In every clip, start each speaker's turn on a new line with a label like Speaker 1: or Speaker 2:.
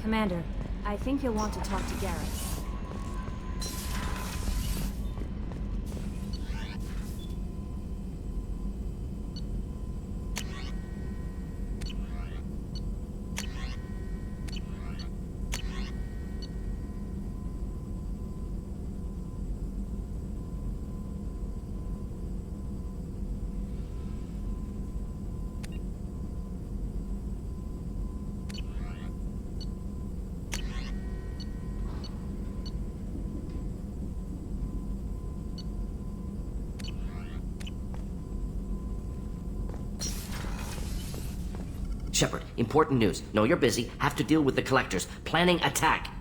Speaker 1: Commander, I think you'll want to talk to Garrus.
Speaker 2: Shepard, important news. Know you're busy. Have to deal with the collectors. Planning attack.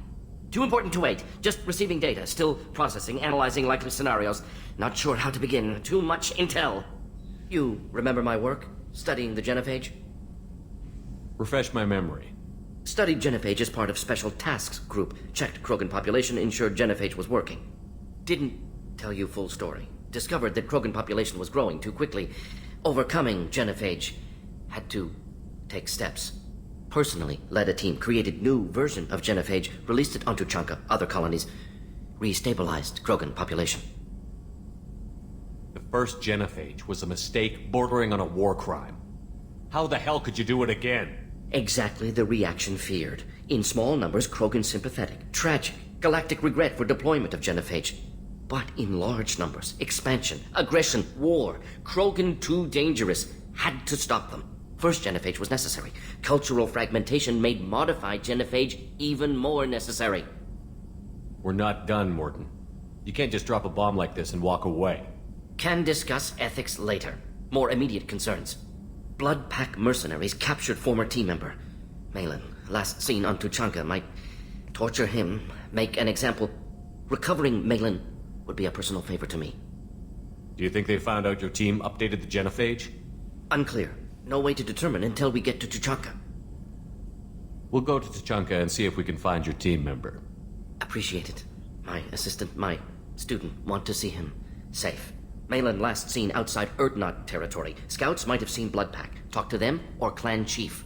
Speaker 2: Too important to wait. Just receiving data. Still processing, analyzing likely scenarios. Not sure how to begin. Too much intel. You remember my work? Studying the genophage?
Speaker 3: Refresh my memory.
Speaker 2: Studied genophage as part of Special Tasks Group. Checked Krogan population, ensured genophage was working. Didn't tell you full story. Discovered that Krogan population was growing too quickly. Overcoming genophage. Had to take steps. Personally led a team, created new version of genophage, released it onto Chanka, other colonies, restabilized Krogan population.
Speaker 3: The first genophage was a mistake bordering on a war crime. How the hell could you do it again?
Speaker 2: Exactly the reaction feared. In small numbers, Krogan sympathetic. Tragic. Galactic regret for deployment of genophage. But in large numbers, expansion, aggression, war. Krogan too dangerous. Had to stop them. First genophage was necessary. Cultural fragmentation made modified genophage even more necessary.
Speaker 3: We're not done, Mordin. You can't just drop a bomb like this and walk away.
Speaker 2: Can discuss ethics later. More immediate concerns. Blood Pack mercenaries captured former team member. Malin, last seen on Tuchanka, might torture him, make an example. Recovering Malin would be a personal favor to me.
Speaker 3: Do you think they found out your team updated the genophage?
Speaker 2: Unclear. No way to determine until we get to Tuchanka.
Speaker 3: We'll go to Tuchanka and see if we can find your team member.
Speaker 2: Appreciate it. My assistant, my student, want to see him safe. Malin last seen outside Erdnot territory. Scouts might have seen Blood Pack. Talk to them or clan chief.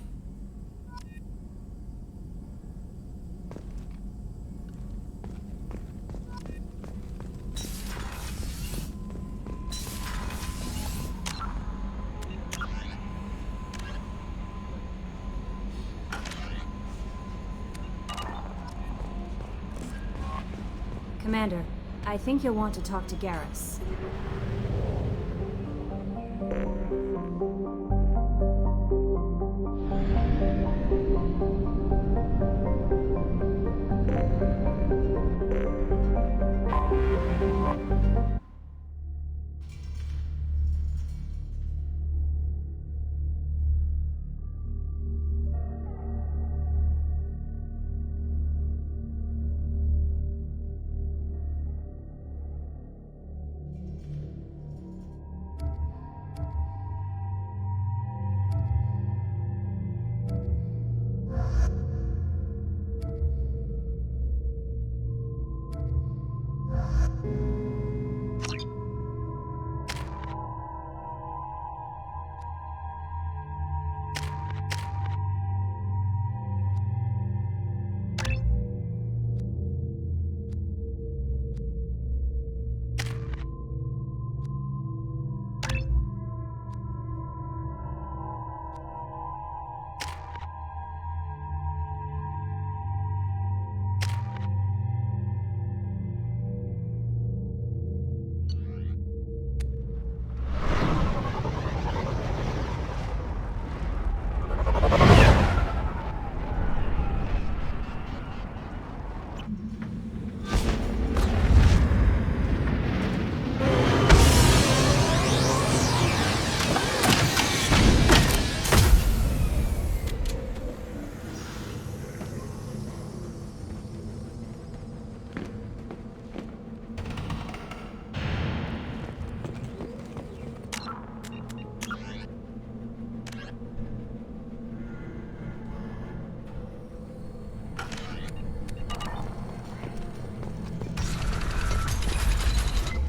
Speaker 1: Commander, I think you'll want to talk to Garrus.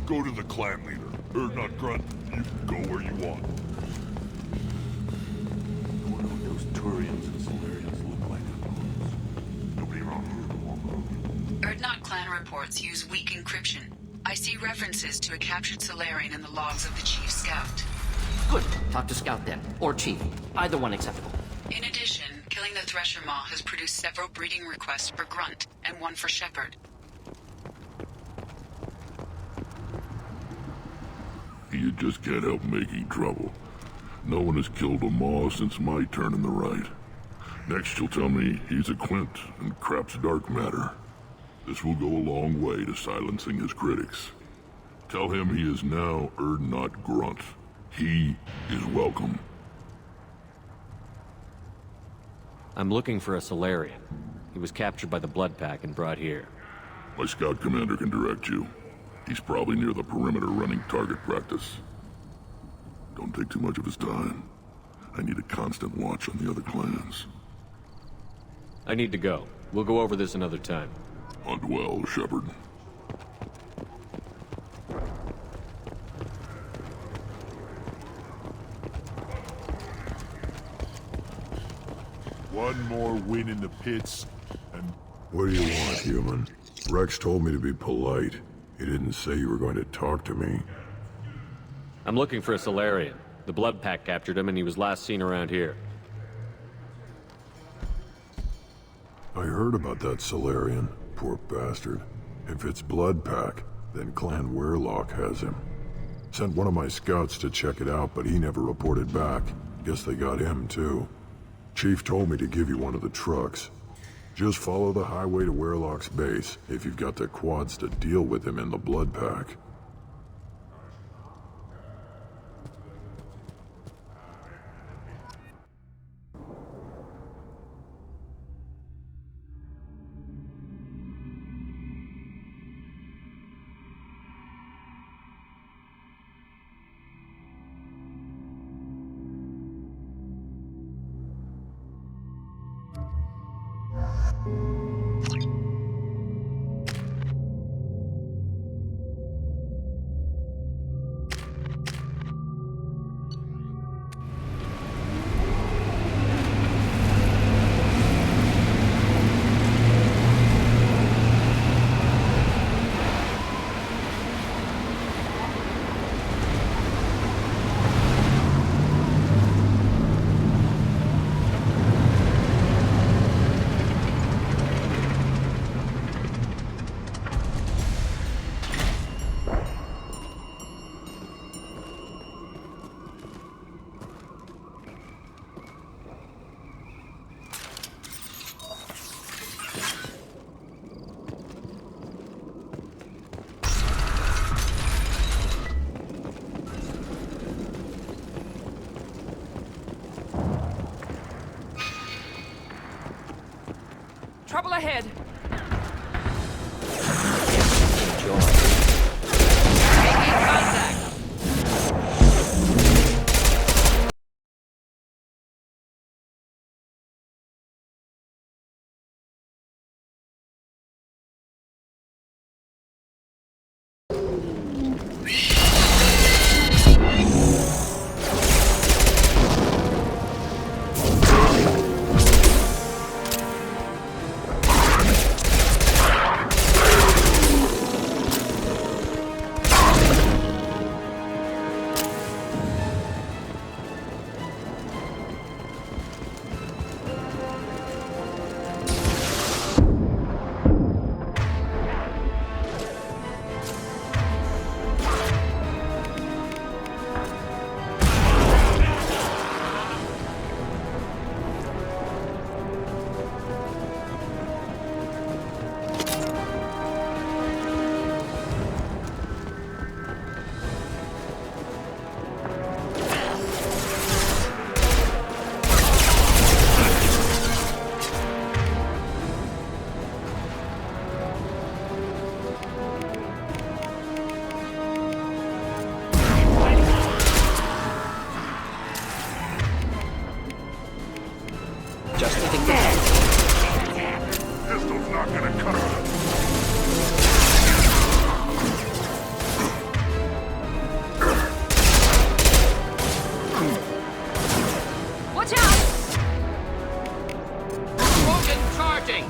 Speaker 4: Go to the clan leader. Not Grunt. You can go where you want.
Speaker 5: I wonder what those Turians and Solarians look like up close. clan reports use weak encryption. I see references to a captured Solarian in the logs of the Chief Scout.
Speaker 2: Good. Talk to Scout then. Or Chief. Either one acceptable.
Speaker 5: In addition, killing the Thresher Maw has produced several breeding requests for Grunt, and one for Shepard.
Speaker 4: You just can't help making trouble. No one has killed a Maw since my turn in the right. Next you'll tell me he's a Quint and crap's dark matter. This will go a long way to silencing his critics. Tell him he is now not Grunt. He is welcome.
Speaker 3: I'm looking for a Solarian. He was captured by the Blood Pack and brought here.
Speaker 4: My scout commander can direct you. He's probably near the perimeter running target practice. Don't take too much of his time. I need a constant watch on the other clans.
Speaker 3: I need to go. We'll go over this another time.
Speaker 4: Hunt well, Shepard.
Speaker 6: One more win in the pits, and...
Speaker 7: What do you want, human? Rex told me to be polite. He didn't say you were going to talk to me.
Speaker 3: I'm looking for a Solarian. The Blood Pack captured him and he was last seen around here.
Speaker 7: I heard about that Solarian. Poor bastard. If it's Blood Pack, then Clan Weirlock has him. Sent one of my scouts to check it out, but he never reported back. Guess they got him, too. Chief told me to give you one of the trucks. Just follow the highway to Weirlock's base, if you've got the quads to deal with him in the Blood Pack.
Speaker 8: Trouble ahead. Making contact.
Speaker 4: Pistol's not gonna cut it.
Speaker 8: Watch out! Morgan charging!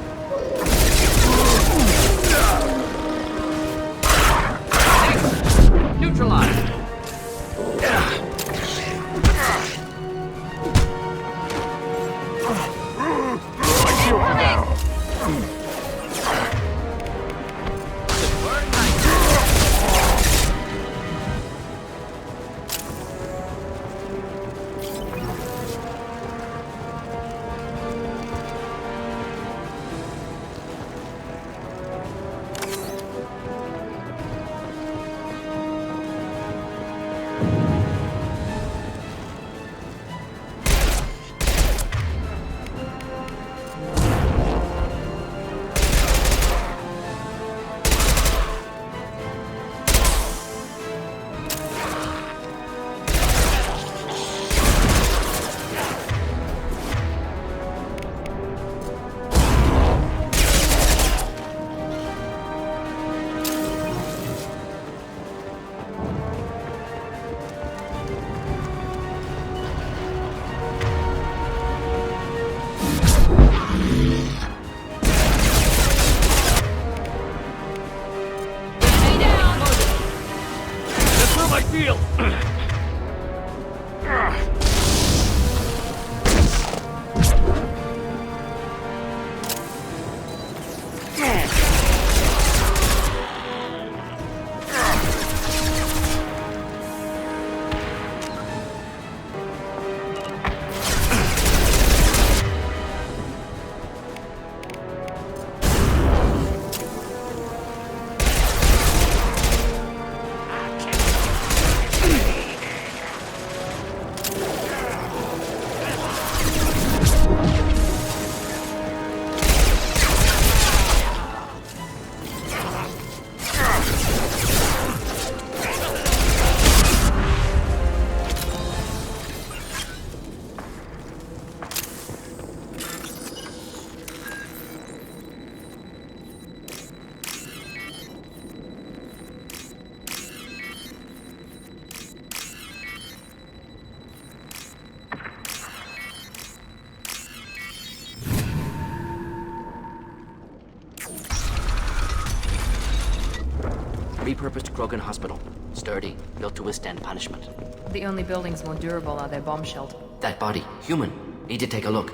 Speaker 2: repurposed Krogan hospital. Sturdy, built to withstand punishment.
Speaker 8: The only buildings more durable are their bomb shelter.
Speaker 2: That body, human. Need to take a look.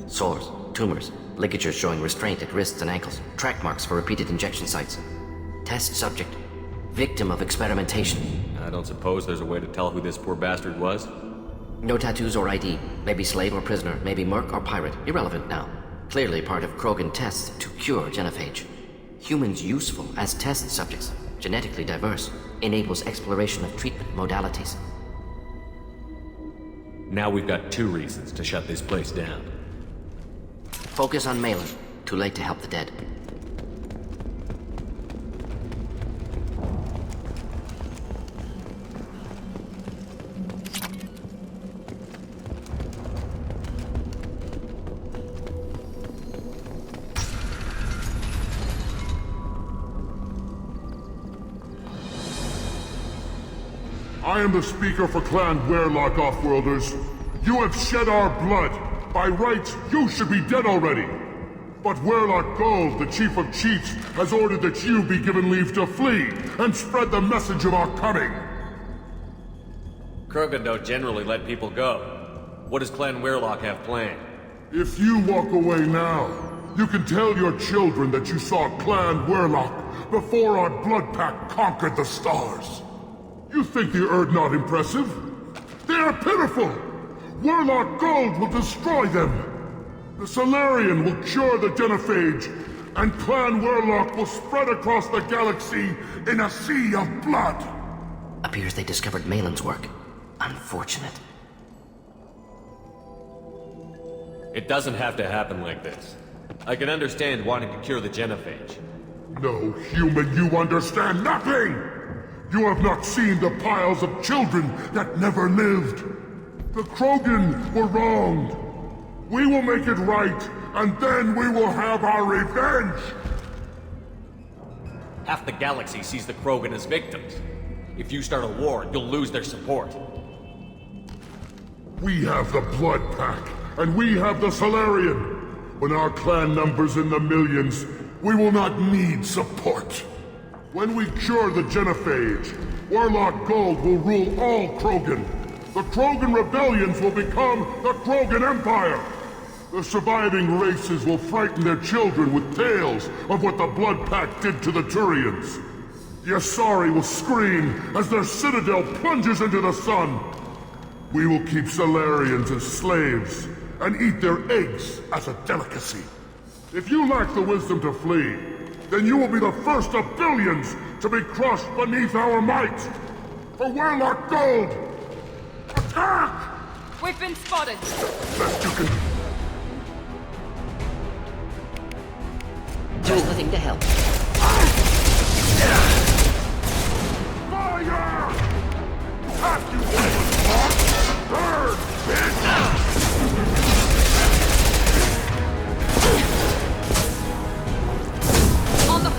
Speaker 2: Sores, tumors, ligatures showing restraint at wrists and ankles, track marks for repeated injection sites. Test subject. Victim of experimentation.
Speaker 3: I don't suppose there's a way to tell who this poor bastard was?
Speaker 2: No tattoos or ID. Maybe slave or prisoner, maybe merc or pirate. Irrelevant now. Clearly part of Krogan tests to cure genophage. Humans useful as test subjects. Genetically diverse. Enables exploration of treatment modalities.
Speaker 3: Now we've got 2 reasons to shut this place down.
Speaker 2: Focus on Malin. Too late to help the dead.
Speaker 6: I am the speaker for Clan Werelock, Offworlders. You have shed our blood. By rights, you should be dead already. But Werelock Gold, the Chief of Chiefs, has ordered that you be given leave to flee and spread the message of our coming.
Speaker 3: Krogan don't generally let people go. What does Clan Werelock have planned?
Speaker 6: If you walk away now, you can tell your children that you saw Clan Werelock before our blood pact conquered the stars. You think the Erd not impressive? They are pitiful! Werelock Gold will destroy them! The Solarian will cure the genophage, and Clan Werelock will spread across the galaxy in a sea of blood!
Speaker 2: Appears they discovered Malin's work. Unfortunate.
Speaker 3: It doesn't have to happen like this. I can understand wanting to cure the genophage.
Speaker 6: No, human, you understand nothing! You have not seen the piles of children that never lived. The Krogan were wronged. We will make it right, and then we will have our revenge!
Speaker 3: Half the galaxy sees the Krogan as victims. If you start a war, you'll lose their support.
Speaker 6: We have the Blood Pack, and we have the Solarian. When our clan numbers in the millions, we will not need support. When we cure the genophage, Werelock Gold will rule all Krogan. The Krogan rebellions will become the Krogan Empire. The surviving races will frighten their children with tales of what the Blood Pact did to the Turians. The Asari will scream as their citadel plunges into the sun. We will keep Solarians as slaves and eat their eggs as a delicacy. If you lack the wisdom to flee, then you will be the first of billions to be crushed beneath our might! For Werelock Gold! Attack!
Speaker 8: We've been spotted!
Speaker 6: Best you can...
Speaker 2: Do anything to help.
Speaker 6: Fire! Have you burn, bitch!
Speaker 8: On the...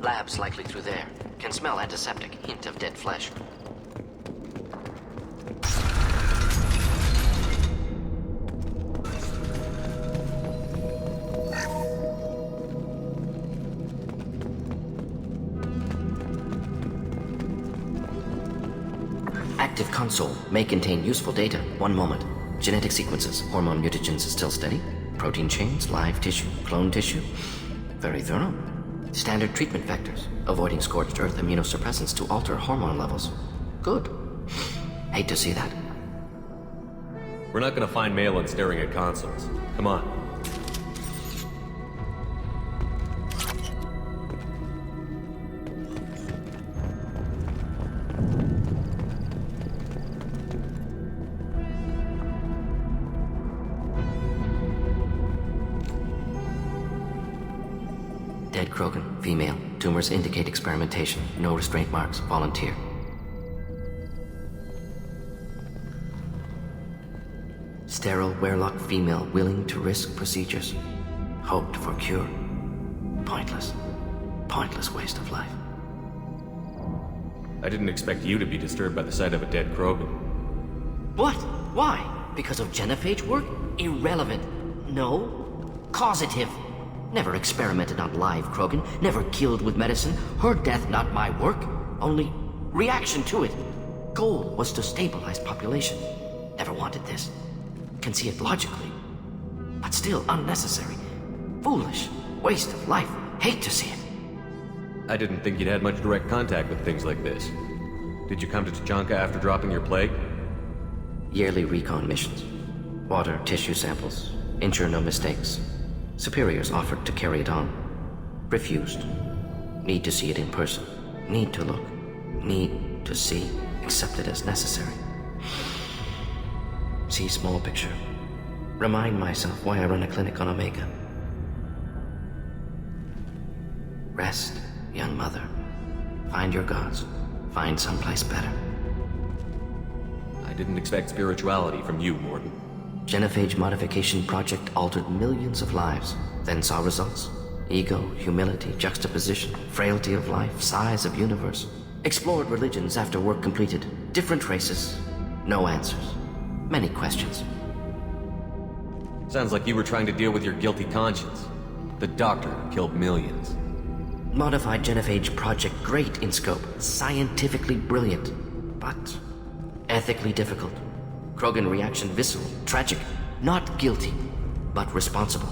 Speaker 2: Labs likely through there. Can smell antiseptic, hint of dead flesh. Active console may contain useful data. One moment. Genetic sequences, hormone mutagens still steady. Protein chains, live tissue, clone tissue. Very thorough. Standard treatment vectors, avoiding scorched earth immunosuppressants to alter hormone levels. Good. Hate to see that.
Speaker 3: We're not gonna find Malin staring at consoles. Come on.
Speaker 2: Dead Krogan, female. Tumors indicate experimentation. No restraint marks. Volunteer. Sterile Werelock female willing to risk procedures. Hoped for cure. Pointless. Pointless waste of life.
Speaker 3: I didn't expect you to be disturbed by the sight of a dead Krogan.
Speaker 2: What? Why? Because of genophage work? Irrelevant. No. Causative. Never experimented on live Krogan, never killed with medicine. Her death not my work, only reaction to it. Goal was to stabilize population. Never wanted this. Can see it logically. But still unnecessary. Foolish. Waste of life. Hate to see it.
Speaker 3: I didn't think you'd had much direct contact with things like this. Did you come to Tuchanka after dropping your plague?
Speaker 2: Yearly recon missions. Water, tissue samples. Ensure no mistakes. Superiors offered to carry it on. Refused. Need to see it in person. Need to look. Need to see. Accepted as necessary. See small picture. Remind myself why I run a clinic on Omega. Rest, young mother. Find your gods. Find someplace better.
Speaker 3: I didn't expect spirituality from you, Mordin.
Speaker 2: Genophage modification project altered millions of lives, then saw results. Ego, humility, juxtaposition, frailty of life, size of universe. Explored religions after work completed. Different races. No answers. Many questions.
Speaker 3: Sounds like you were trying to deal with your guilty conscience. The doctor killed millions.
Speaker 2: Modified genophage project great in scope. Scientifically brilliant. But ethically difficult. Krogan reaction visceral, tragic, not guilty, but responsible.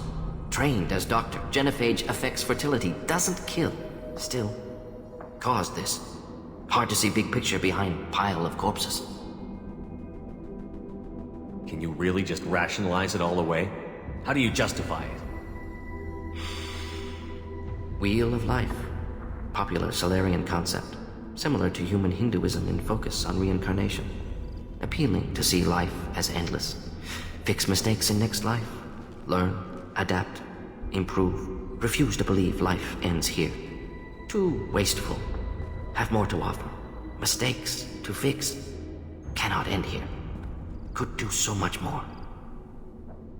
Speaker 2: Trained as doctor, genophage affects fertility, doesn't kill. Still, caused this. Hard to see big picture behind pile of corpses.
Speaker 3: Can you really just rationalize it all away? How do you justify it?
Speaker 2: Wheel of life. Popular Solarian concept. Similar to human Hinduism in focus on reincarnation. Appealing to see life as endless. Fix mistakes in next life. Learn, adapt, improve. Refuse to believe life ends here. Too wasteful. Have more to offer. Mistakes to fix. Cannot end here. Could do so much more.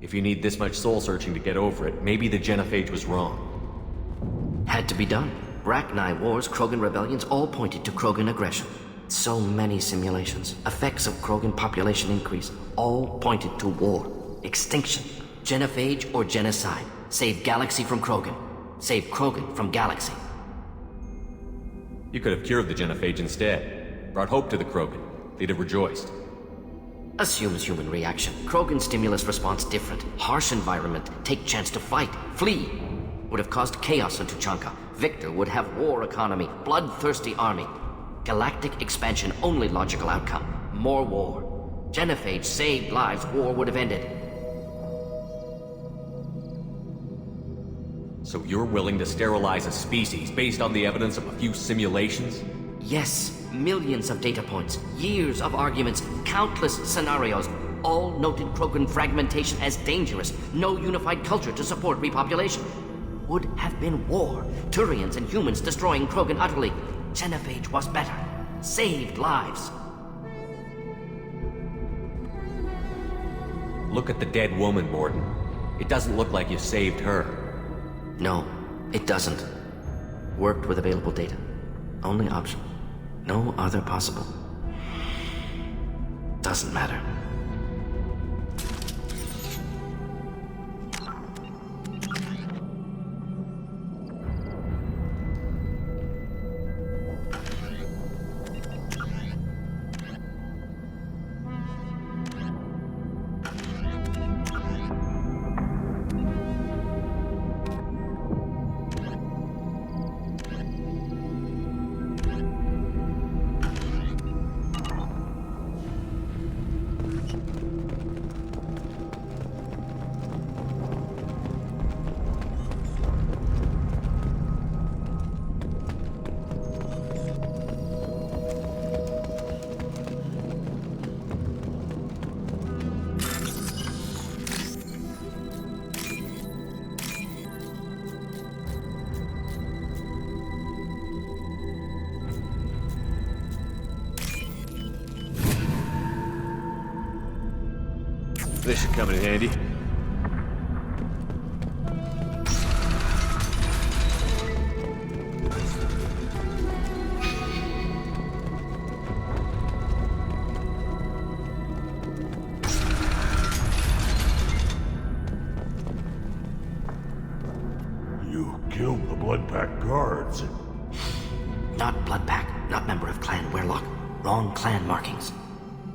Speaker 3: If you need this much soul-searching to get over it, maybe the genophage was wrong.
Speaker 2: Had to be done. Rachni wars, Krogan rebellions, all pointed to Krogan aggression. So many simulations, effects of Krogan population increase, all pointed to war, extinction, genophage or genocide. Save galaxy from Krogan. Save Krogan from galaxy.
Speaker 3: You could have cured the genophage instead. Brought hope to the Krogan. They'd have rejoiced.
Speaker 2: Assumes human reaction. Krogan stimulus response different. Harsh environment. Take chance to fight. Flee. Would have caused chaos in Tuchanka. Victor would have war economy. Bloodthirsty army. Galactic expansion, only logical outcome. More war. Genophage saved lives, war would have ended.
Speaker 3: So you're willing to sterilize a species based on the evidence of a few simulations?
Speaker 2: Yes, millions of data points, years of arguments, countless scenarios, all noted Krogan fragmentation as dangerous, no unified culture to support repopulation. Would have been war, Turians and humans destroying Krogan utterly. Genophage was better. Saved lives.
Speaker 3: Look at the dead woman, Mordin. It doesn't look like you saved her.
Speaker 2: No, it doesn't. Worked with available data. Only option. No other possible. Doesn't matter.
Speaker 3: This should come in handy.
Speaker 6: You killed the Blood Pack guards.
Speaker 2: Not Blood Pack, not member of Clan Werlock. Wrong clan markings.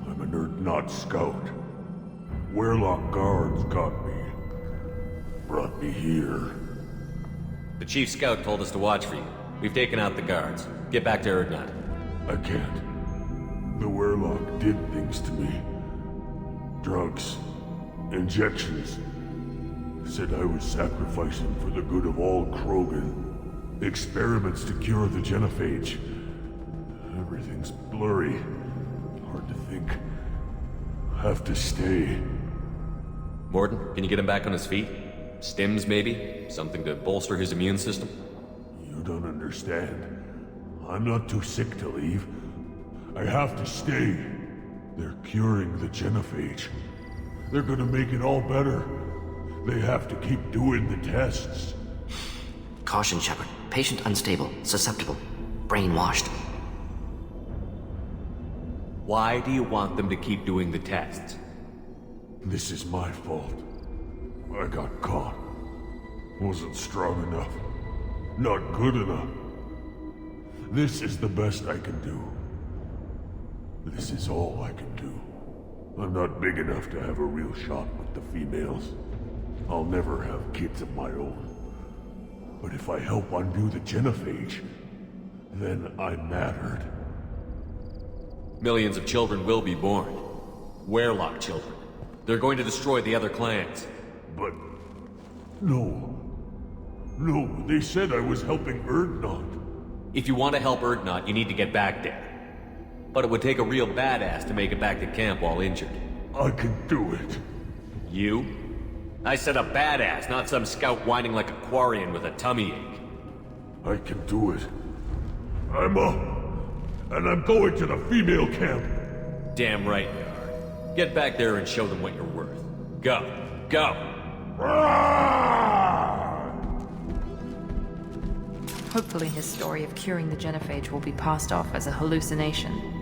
Speaker 6: I'm a nerd, not scout. Werlock guards got me. Brought me here.
Speaker 3: The Chief Scout told us to watch for you. We've taken out the guards. Get back to Erdnot.
Speaker 6: I can't. The Werlock did things to me. Drugs. Injections. Said I was sacrificing for the good of all Krogan. Experiments to cure the genophage. Everything's blurry. Hard to think. Have to stay.
Speaker 3: Morden, can you get him back on his feet? Stims, maybe? Something to bolster his immune system?
Speaker 6: You don't understand. I'm not too sick to leave. I have to stay. They're curing the genophage. They're gonna make it all better. They have to keep doing the tests.
Speaker 2: Caution, Shepard. Patient unstable, susceptible, brainwashed.
Speaker 3: Why do you want them to keep doing the tests?
Speaker 6: This is my fault. I got caught. Wasn't strong enough. Not good enough. This is the best I can do. This is all I can do. I'm not big enough to have a real shot with the females. I'll never have kids of my own. But if I help undo the genophage, then I mattered.
Speaker 3: Millions of children will be born. Werlock children. They're going to destroy the other clans.
Speaker 6: But... no. No, they said I was helping Erdnot.
Speaker 3: If you want to help Erdnot, you need to get back there. But it would take a real badass to make it back to camp while injured.
Speaker 6: I can do it.
Speaker 3: You? I said a badass, not some scout whining like a Quarian with a tummy ache.
Speaker 6: I can do it. I'm up. And I'm going to the female camp.
Speaker 3: Damn right you are. Get back there and show them what you're worth. Go. Go!
Speaker 8: Hopefully his story of curing the genophage will be passed off as a hallucination.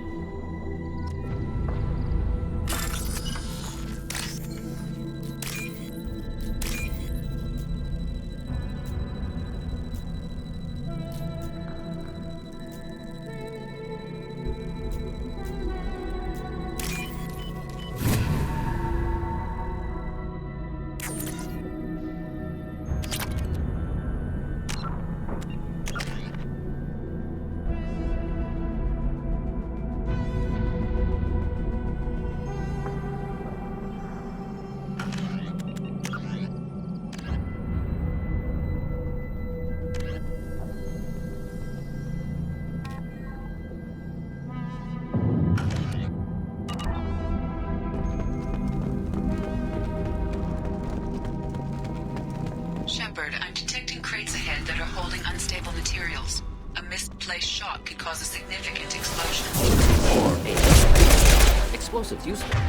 Speaker 5: Shepard, I'm detecting crates ahead that are holding unstable materials. A misplaced shot could cause a significant explosion.
Speaker 2: Or a... explosives useful.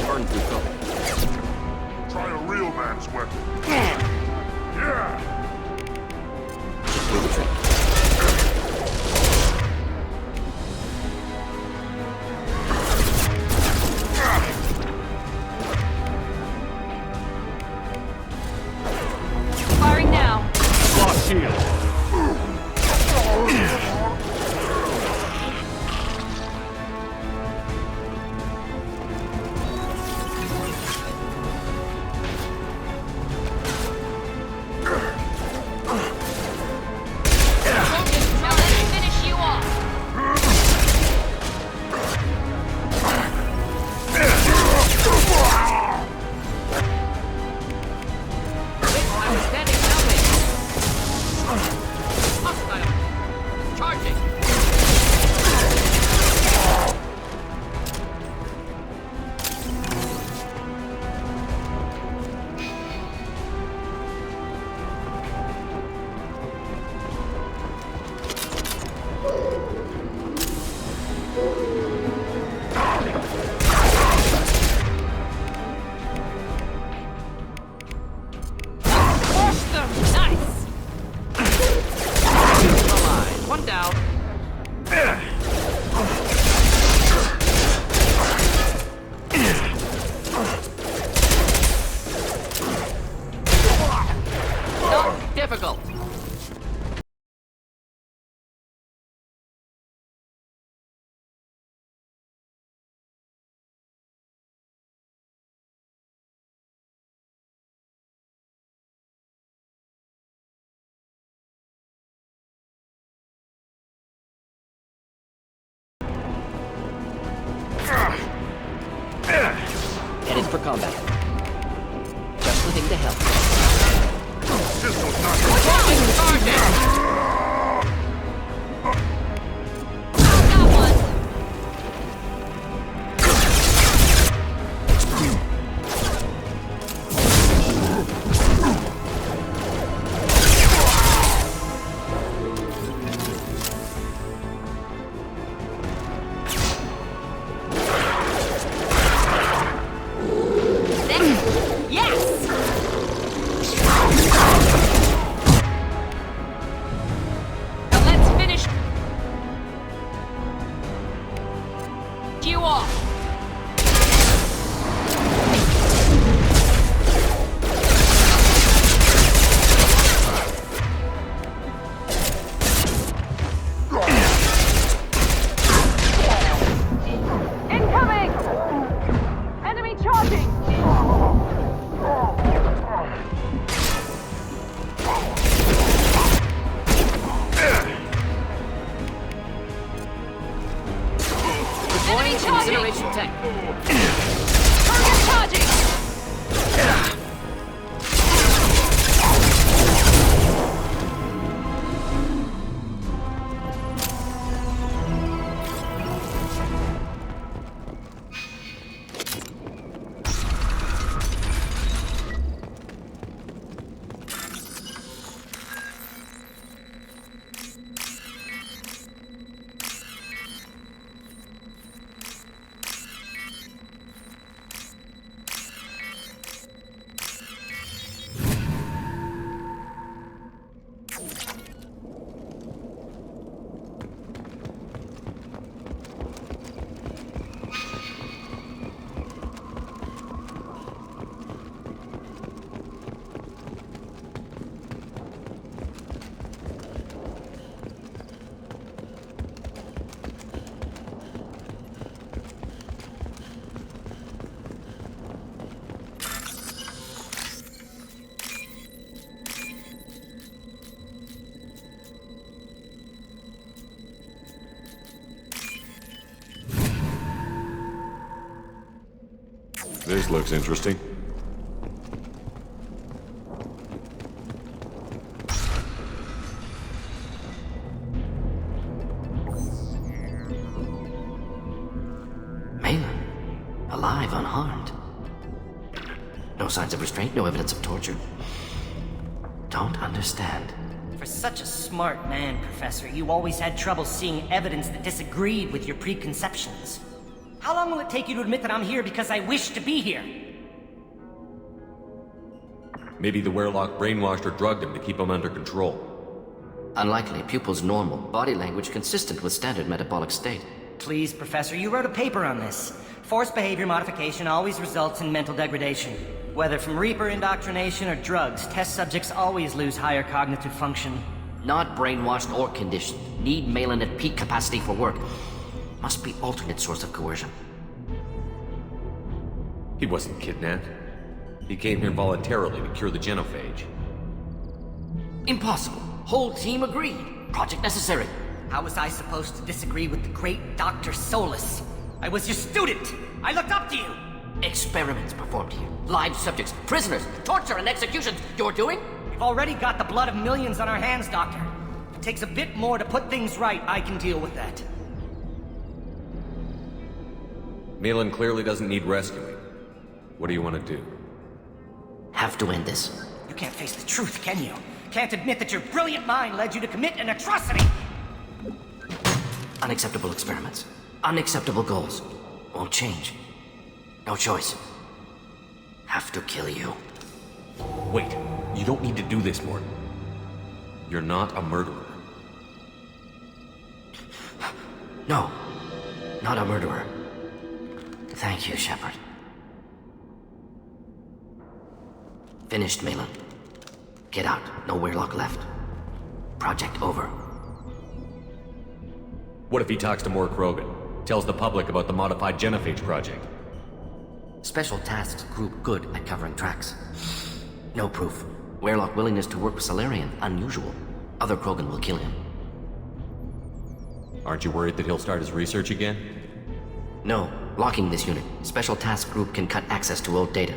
Speaker 2: Burn through trouble.
Speaker 6: Try a real man's weapon. Yeah!
Speaker 2: Just do the trick. Not difficult. Headed for combat. Just the thing to help.
Speaker 6: This was not your
Speaker 2: Incineration tech.
Speaker 9: Target charging!
Speaker 7: This looks interesting.
Speaker 2: Malin, alive, unharmed. No signs of restraint, no evidence of torture. Don't understand.
Speaker 10: For such a smart man, Professor, you always had trouble seeing evidence that disagreed with your preconceptions. How long will it take you to admit that I'm here because I wish to be here?
Speaker 3: Maybe the Werlock brainwashed or drugged him to keep him under control.
Speaker 2: Unlikely. Pupil's normal. Body language consistent with standard metabolic state.
Speaker 10: Please, Professor, you wrote a paper on this. Forced behavior modification always results in mental degradation. Whether from Reaper indoctrination or drugs, test subjects always lose higher cognitive function.
Speaker 2: Not brainwashed or conditioned. Need Malin at peak capacity for work. Must be alternate source of coercion.
Speaker 3: He wasn't kidnapped. He came here voluntarily to cure the genophage.
Speaker 2: Impossible. Whole team agreed. Project necessary.
Speaker 10: How was I supposed to disagree with the great Dr. Solus? I was your student! I looked up to you!
Speaker 2: Experiments performed here. Live subjects, prisoners, torture and executions. You're doing?
Speaker 10: We've already got the blood of millions on our hands, Doctor. If it takes a bit more to put things right, I can deal with that.
Speaker 3: Malin clearly doesn't need rescuing. What do you want to do?
Speaker 2: Have to end this.
Speaker 10: You can't face the truth, can you? Can't admit that your brilliant mind led you to commit an atrocity!
Speaker 2: Unacceptable experiments. Unacceptable goals. Won't change. No choice. Have to kill you.
Speaker 3: Wait, you don't need to do this, Mort. You're not a murderer.
Speaker 2: No, not a murderer. Thank you, Shepard. Finished, Malin. Get out. No Weirlock left. Project over.
Speaker 3: What if he talks to more Krogan? Tells the public about the modified Genophage project?
Speaker 2: Special Tasks Group good at covering tracks. No proof. Weirlock willingness to work with Salarian, unusual. Other Krogan will kill him.
Speaker 3: Aren't you worried that he'll start his research again?
Speaker 2: No. Locking this unit. Special Task Group can cut access to old data.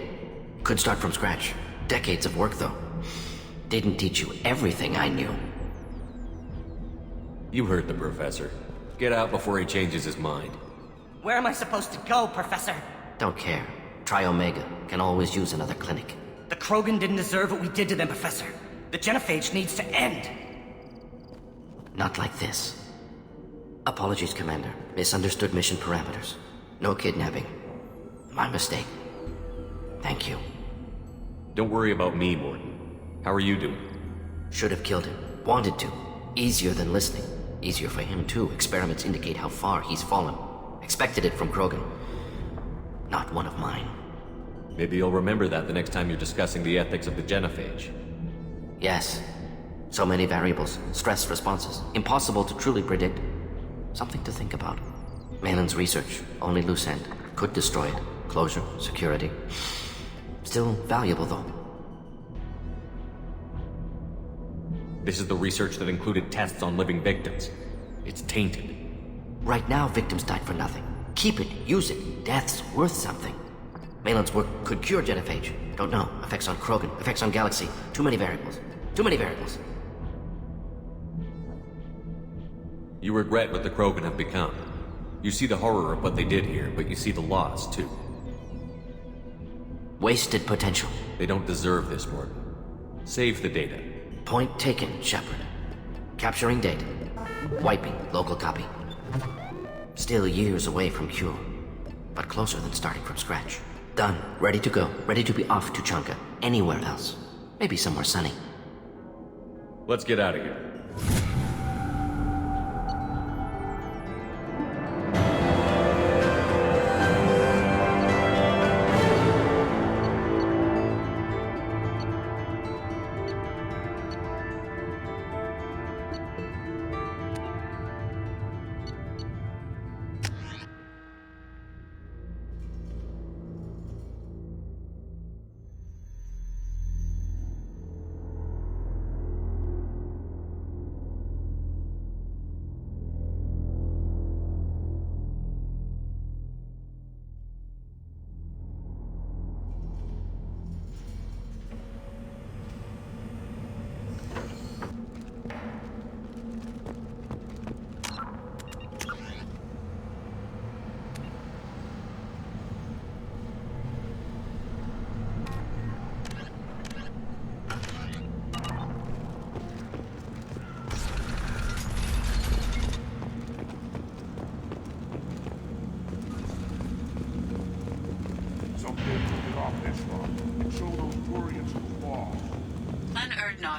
Speaker 2: Could start from scratch. Decades of work, though. Didn't teach you everything I knew.
Speaker 3: You heard the professor. Get out before he changes his mind.
Speaker 10: Where am I supposed to go, Professor?
Speaker 2: Don't care. Try Omega. Can always use another clinic.
Speaker 10: The Krogan didn't deserve what we did to them, Professor. The Genophage needs to end.
Speaker 2: Not like this. Apologies, Commander. Misunderstood mission parameters. No kidnapping. My mistake. Thank you.
Speaker 3: Don't worry about me, Mordin. How are you doing?
Speaker 2: Should have killed him. Wanted to. Easier than listening. Easier for him, too. Experiments indicate how far he's fallen. Expected it from Krogan. Not one of mine.
Speaker 3: Maybe you'll remember that the next time you're discussing the ethics of the Genophage.
Speaker 2: Yes. So many variables. Stress responses. Impossible to truly predict. Something to think about. Malin's research. Only loose end. Could destroy it. Closure. Security. Still valuable, though.
Speaker 3: This is the research that included tests on living victims. It's tainted.
Speaker 2: Right now, victims died for nothing. Keep it. Use it. Death's worth something. Malin's work could cure Genophage. Don't know. Effects on Krogan. Effects on Galaxy. Too many variables. Too many variables.
Speaker 3: You regret what the Krogan have become. You see the horror of what they did here, but you see the loss, too.
Speaker 2: Wasted potential.
Speaker 3: They don't deserve this, Mordin. Save the data.
Speaker 2: Point taken, Shepard. Capturing data. Wiping local copy. Still years away from cure, but closer than starting from scratch. Done. Ready to go. Ready to be off to Chunka. Anywhere else. Maybe somewhere sunny.
Speaker 3: Let's get out of here.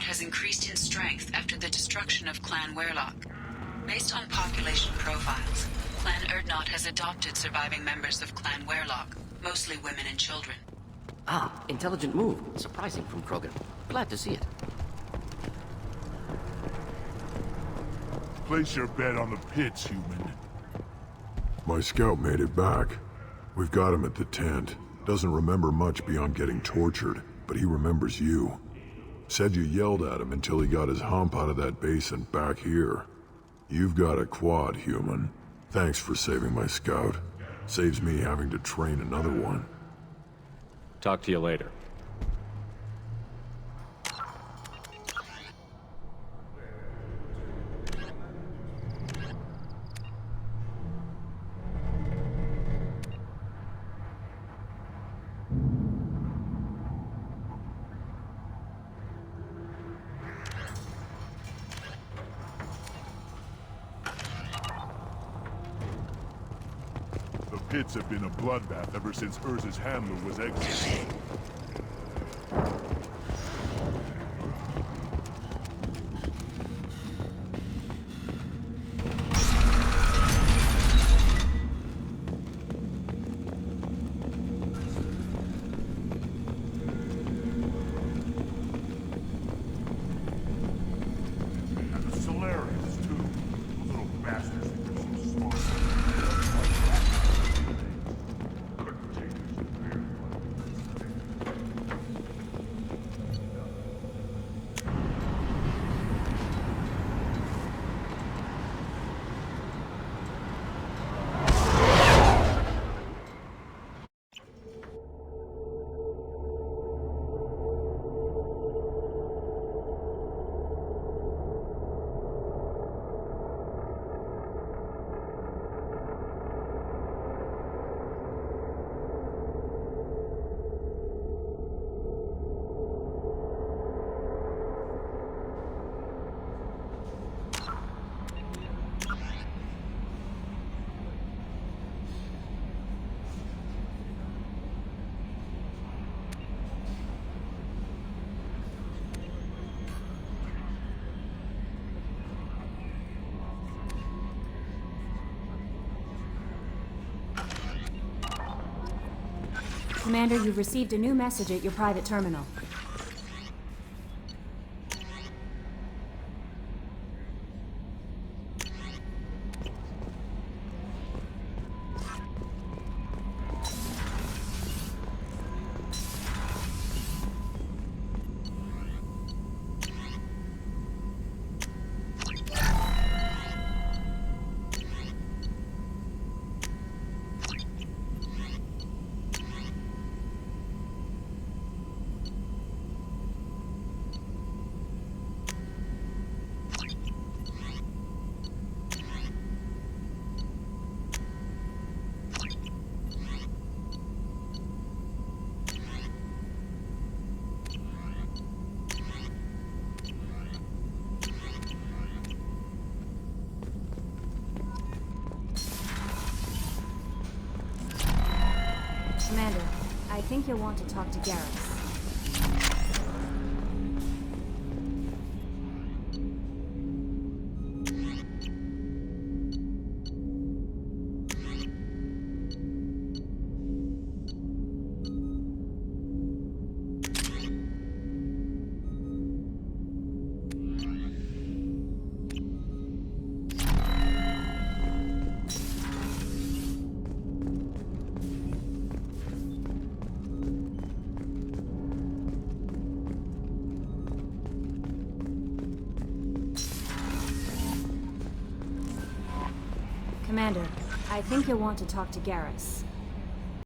Speaker 5: Has increased in strength after the destruction of Clan Weirlock. Based on population profiles, Clan Erdnot has adopted surviving members of Clan Weirlock, mostly women and children.
Speaker 2: Ah, intelligent move. Surprising from Krogan. Glad to see it.
Speaker 6: Place your bet on the pits, human.
Speaker 7: My scout made it back. We've got him at the tent. Doesn't remember much beyond getting tortured, but he remembers you. Said you yelled at him until he got his hump out of that basin back here. You've got a quad, human. Thanks for saving my scout. Saves me having to train another one.
Speaker 3: Talk to you later.
Speaker 6: Pits have been a bloodbath ever since Urza's handler was exiled.
Speaker 1: Commander, you've received a new message at your private terminal. Commander, I think you'll want to talk to Garrus. Commander, I think you'll want to talk to Garrus.